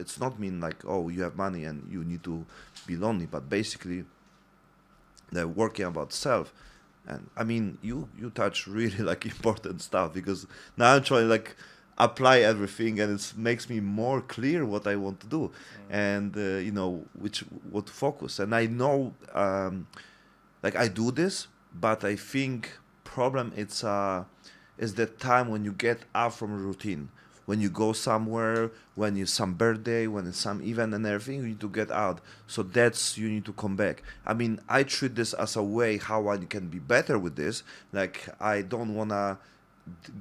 it's not mean like, oh, you have money and you need to be lonely, but basically they're working about self. And I mean, you touch really like important stuff, because now I'm trying like apply everything, and it makes me more clear what I want to do, and which what to focus. And I know like I do this, but I think problem is the time when you get out from a routine, when you go somewhere, when it's some birthday, when it's some event and everything, you need to get out. So that's, you need to come back. I mean, I treat this as a way how I can be better with this. Like, I don't wanna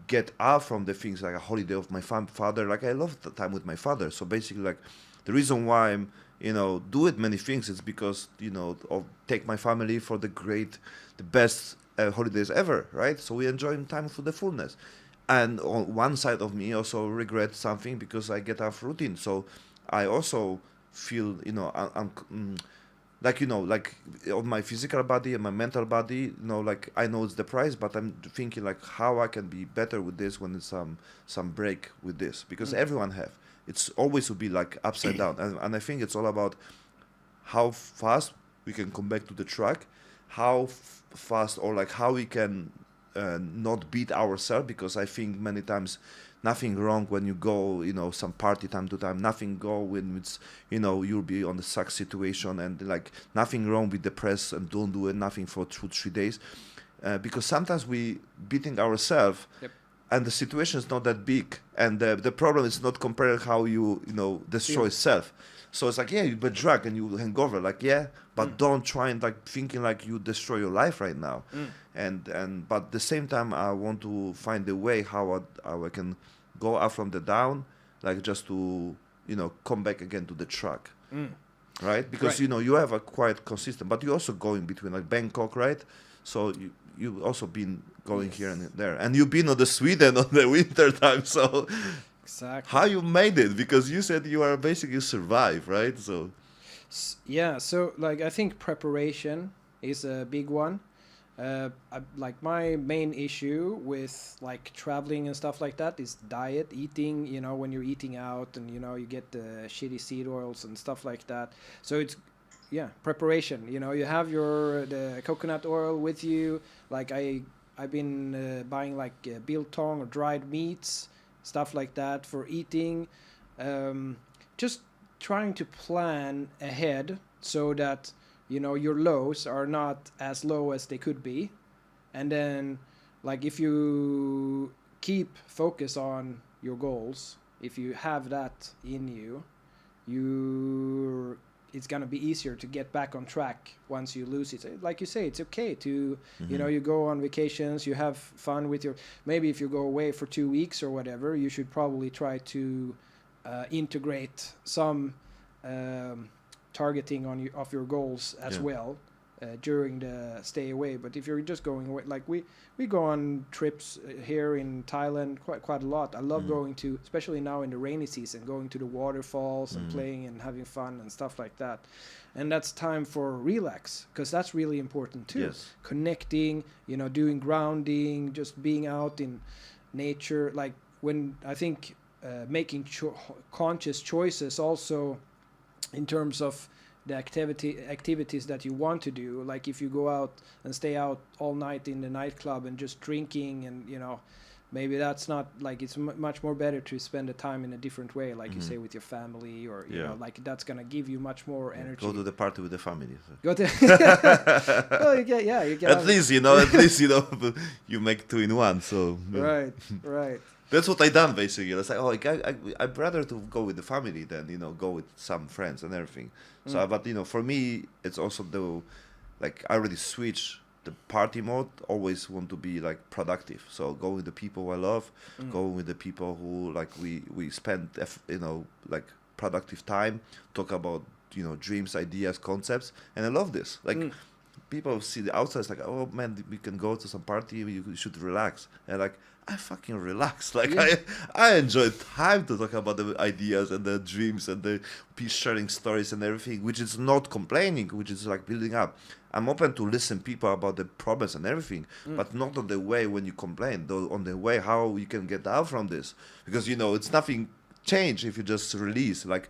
get out from the things like a holiday of my father. Like, I love the time with my father. So basically, like, the reason why I'm, do it many things is because, of take my family for the best holidays ever, right? So we enjoy time for the fullness. And on one side of me also regret something because I get off routine. So I also feel, I'm like on my physical body and my mental body, like I know it's the price, but I'm thinking like how I can be better with this when it's some break with this, because everyone have. It's always to be like upside down, and I think it's all about how fast we can come back to the track, how fast, or like how we can not beat ourselves, because I think many times nothing wrong when you go, some party time to time, nothing go when it's, you'll be on the suck situation, and like nothing wrong with depressed and don't do it, nothing for 2-3 days, because sometimes we beating ourselves. Yep. And the situation is not that big, and the problem is not comparing how you destroy self. So it's like, yeah, you been drunk and you hangover, like, yeah, but don't try and like thinking like you destroy your life right now. And but at the same time, I want to find a way how I can go up from the down, like just to come back again to the track, right? Because you have a quite consistent, but you also go in between like Bangkok, right? So you've also been going here and there, and you've been on the Sweden on the winter time, so. Exactly. How you made it? Because you said you are basically survive, right? So yeah, so like I think preparation is a big one. Like my main issue with like traveling and stuff like that is diet, eating, when you're eating out, and you get the shitty seed oils and stuff like that. So it's preparation. You have the coconut oil with you. Like I've been buying like biltong or dried meats, stuff like that for eating. Just trying to plan ahead so that your lows are not as low as they could be, and then like if you keep focus on your goals, if you have that in you, it's gonna be easier to get back on track once you lose it. Like you say, it's okay to you go on vacations, you have fun with maybe if you go away for 2 weeks or whatever, you should probably try to integrate some targeting of your goals as well during the stay away. But if you're just going away, like we go on trips here in Thailand quite a lot. I love going to, especially now in the rainy season, going to the waterfalls and playing and having fun and stuff like that. And that's time for relax, because that's really important too. Yes. Connecting, doing grounding, just being out in nature. Like when I think making conscious choices also in terms of the activities that you want to do. Like if you go out and stay out all night in the nightclub and just drinking, and maybe that's not like, it's much more better to spend the time in a different way, like you say, with your family, or like that's gonna give you much more energy. Go to the party with the family. Go to well, you get at least you make 2 in 1. So right. That's what I done basically. It's like, I'd rather to go with the family than go with some friends and everything. So, but for me, it's also like I already switched the party mode. Always want to be like productive. So go with the people I love. Go with the people who like we spend like productive time. Talk about dreams, ideas, concepts, and I love this. Like. People see the outside, it's like, oh man, we can go to some party, you should relax. And like, I fucking relax. Like I enjoy time to talk about the ideas and the dreams and the sharing stories and everything, which is not complaining, which is like building up. I'm open to listen people about the problems and everything, but not on the way when you complain, though on the way how you can get out from this. Because it's nothing change if you just release, like,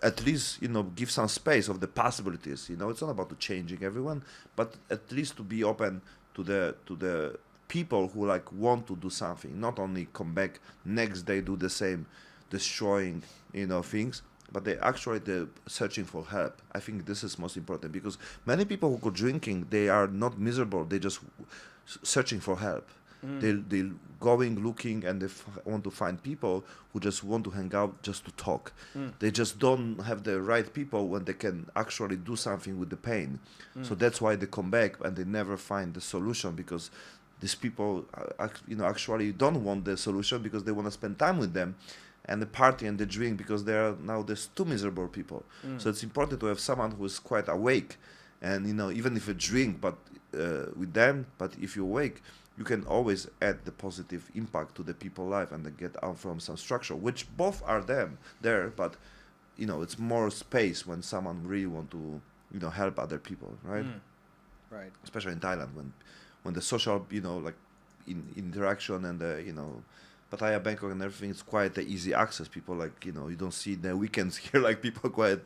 at least, give some space of the possibilities. It's not about to changing everyone, but at least to be open to the people who like want to do something, not only come back next day, do the same, destroying, things, but they're searching for help. I think this is most important, because many people who go drinking, they are not miserable, they just searching for help. They going, looking, and they want to find people who just want to hang out, just to talk. They just don't have the right people when they can actually do something with the pain. So that's why they come back and they never find the solution, because these people, actually don't want the solution, because they want to spend time with them and the party and the drink, because there's two miserable people. So it's important to have someone who is quite awake, and even if you drink, but with them, but if you're awake, you can always add the positive impact to the people's life and get out from some structure, which both are there, but it's more space when someone really want to help other people, right? Right. Especially in Thailand, when the social like interaction and the Pattaya, Bangkok, and everything is quite easy access. People like you don't see the weekends here, like people quite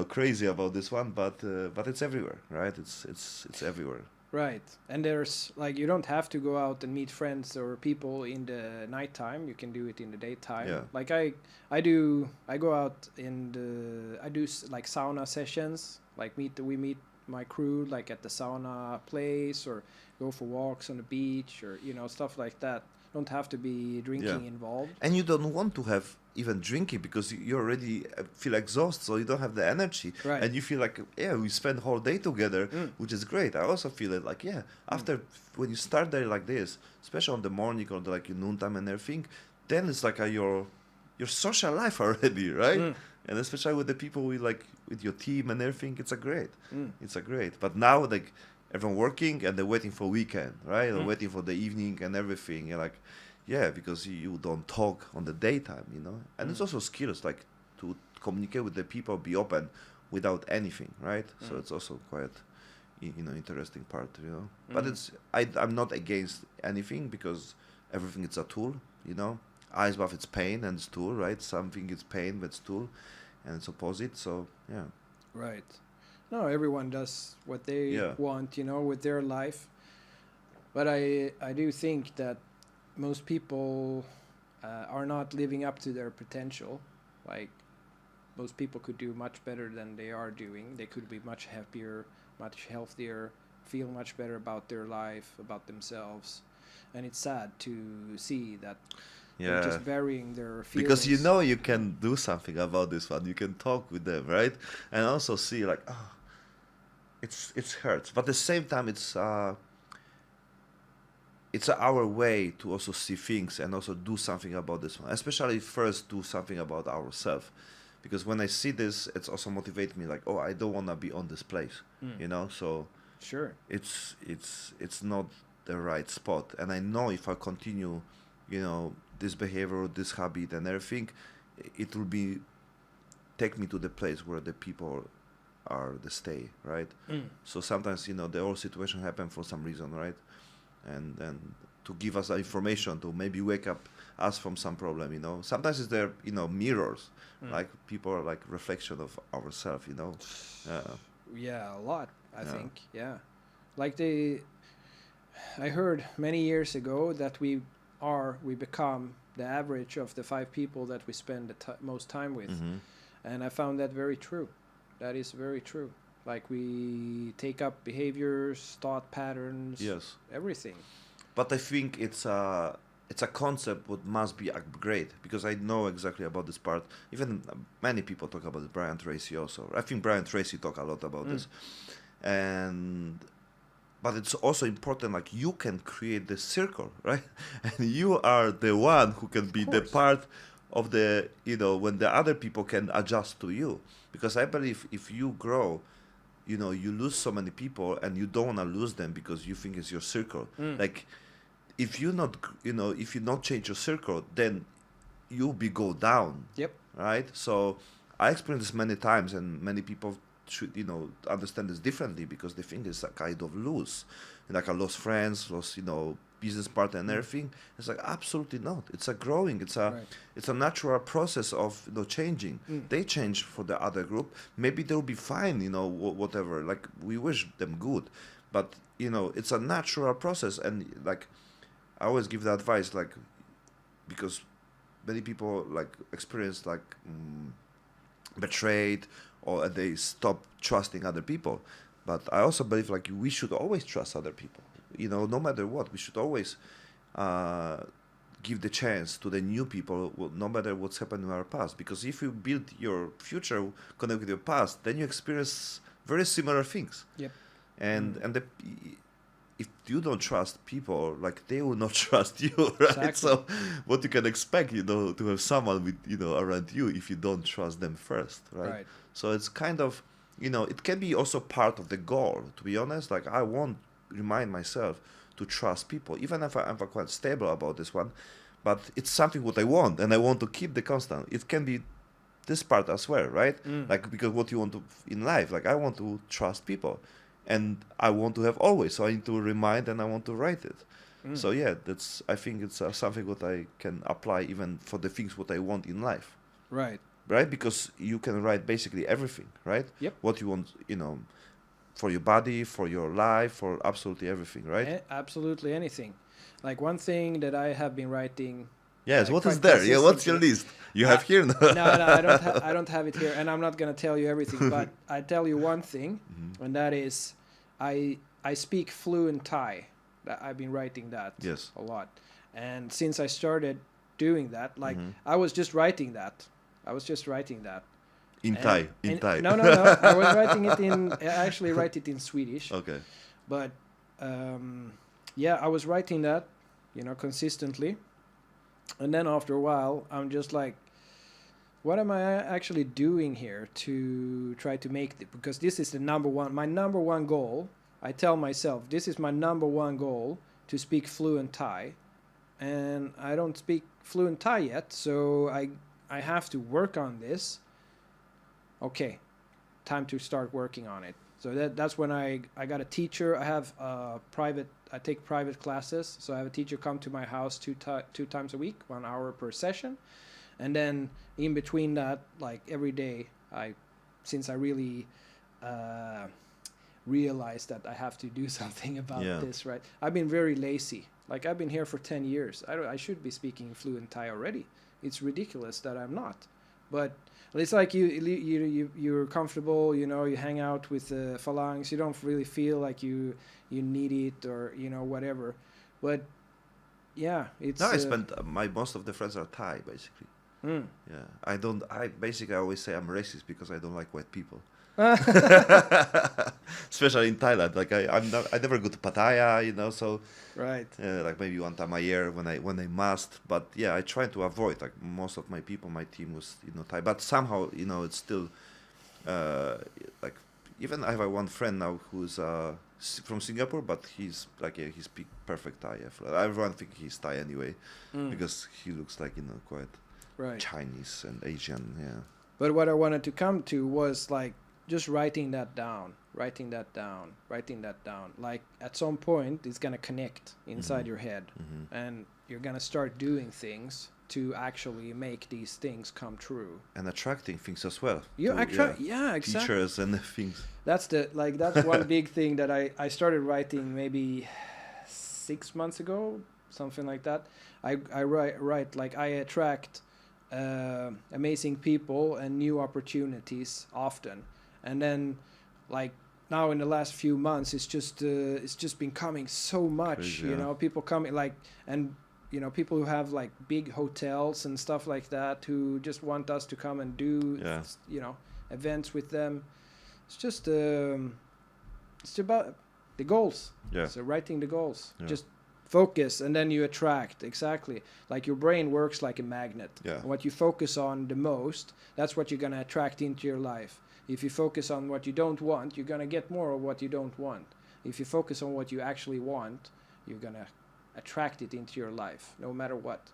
crazy about this one, but it's everywhere, right? It's everywhere. Right, and there's like, you don't have to go out and meet friends or people in the nighttime. You can do it in the daytime. Yeah. Like I go out I do like sauna sessions. Like we meet my crew like at the sauna place, or go for walks on the beach, or stuff like that. Don't have to be drinking involved. And you don't want to have even drinking, because you already feel exhausted, so you don't have the energy. Right. And you feel like, we spend the whole day together, which is great. I also feel it like, after, when you start there like this, especially on the morning or like noontime and everything, then it's like your social life already, right? And especially with the people with your team and everything, it's a great. But now, like, everyone working and they're waiting for weekend, right? They're waiting for the evening and everything. You're like, because you don't talk on the daytime, And it's also skills, like to communicate with the people, be open without anything, right? So it's also quite, interesting part, But I'm not against anything, because everything is a tool, Ice bath, it's pain and it's tool, right? Something is pain, but it's tool, and it's opposite. So yeah. Right. No, everyone does what they want, with their life. But I do think that most people are not living up to their potential. Like, most people could do much better than they are doing. They could be much happier, much healthier, feel much better about their life, about themselves. And it's sad to see that they're just burying their feelings. Because you can do something about this one. You can talk with them, right? And also see like, it hurts. But at the same time, it's our way to also see things and also do something about this one. Especially first do something about ourselves. Because when I see this, it's also motivate me like, I don't want to be on this place, So sure, it's not the right spot. And I know if I continue, this behavior, this habit and everything, it will take me to the place where the people are the stay, right? So sometimes, the whole situation happen for some reason, right? And then to give us information to maybe wake up us from some problem, Sometimes it's their, mirrors, like people are like reflection of ourselves, Yeah, a lot, I think, yeah. Like I heard many years ago that we become the average of the 5 people that we spend the most time with. And I found that very true. That is very true. Like, we take up behaviors, thought patterns, everything. But I think it's a concept what must be upgraded, because I know exactly about this part. Even many people talk about it. Brian Tracy also. I think Brian Tracy talk a lot about this. But it's also important, like, you can create the circle, right? And you are the one who can be the part of the, when the other people can adjust to you. Because I believe if you grow, you lose so many people and you don't want to lose them because you think it's your circle. Like, if you not change your circle, then you'll go down. Yep. Right? So I experienced this many times, and many people should understand this differently, because they think it's a kind of lose, like I lost friends, lost business partner and everything. It's like absolutely not. It's a growing. It's a natural process of changing. They change for the other group. Maybe they'll be fine. Whatever. Like we wish them good, but it's a natural process. And like I always give the advice, like because many people like experience like betrayed or they stop trusting other people. But I also believe like we should always trust other people. No matter what, we should always give the chance to the new people, no matter what's happened in our past. Because if you build your future connect with your past, then you experience very similar things. Yep. And if you don't trust people, like they will not trust you, right? Exactly. So what you can expect, to have someone with, around you if you don't trust them first, right? So it's kind of, it can be also part of the goal, to be honest. Like I won't remind myself to trust people, even if I'm quite stable about this one, but it's something what I want, and I want to keep the constant. It can be this part as well, right? Like because what you want to in life, like I want to trust people. And I want to have always, so I need to remind and I want to write it. So yeah, I think it's something what I can apply even for the things what I want in life. Right. Because you can write basically everything, right? Yep. What you want, for your body, for your life, for absolutely everything, right? Absolutely anything. Like one thing that I have been writing. Yes, what is there? Yeah, what's your list? You have here now. No, I don't have it here, and I'm not gonna tell you everything. But I tell you one thing, and that is, I speak fluent Thai. I've been writing that a lot, and since I started doing that, like I was just writing that. In Thai. No. I was writing it I actually write it in Swedish. Okay. But I was writing that, consistently. And then after a while, I'm just like, what am I actually doing here to try to make it? Because this is my number one goal. I tell myself, this is my number one goal, to speak fluent Thai. And I don't speak fluent Thai yet, so I have to work on this. Okay, time to start working on it. So that's when I got a teacher. I have I take private classes. So I have a teacher come to my house two times a week, 1 hour per session. And then in between that, like every day, since I really realized that I have to do something about this, right? I've been very lazy. Like I've been here for 10 years. I should be speaking fluent Thai already. It's ridiculous that I'm not. But it's like you're comfortable, you hang out with the Falangs. You don't really feel like you need it or whatever. But yeah, it's. No, most of the friends are Thai basically. Yeah, I basically always say I'm racist because I don't like white people. Especially in Thailand, like I never go to Pattaya, so right, like maybe one time a year when I must, but yeah, I try to avoid, like most of my team was Thai, but somehow it's still like even I have one friend now who's from Singapore, but he's like he speaks perfect Thai. Everyone think he's Thai anyway because he looks like quite right. Chinese and Asian, yeah. But what I wanted to come to was like just writing that down. Like at some point, it's gonna connect inside your head, and you're gonna start doing things to actually make these things come true. And attracting things as well. Exactly. Teachers and things. That's one big thing that I started writing maybe 6 months ago, something like that. I write like I attract amazing people and new opportunities often. And then, like now in the last few months, it's just been coming so much. Crazy, people coming like, and people who have like big hotels and stuff like that who just want us to come and do events with them. It's just it's about the goals. Yeah. So writing the goals. Yeah. Just focus, and then you attract. Exactly. Like your brain works like a magnet. Yeah. And what you focus on the most, that's what you're gonna attract into your life. If you focus on what you don't want, you're going to get more of what you don't want. If you focus on what you actually want, you're going to attract it into your life, no matter what.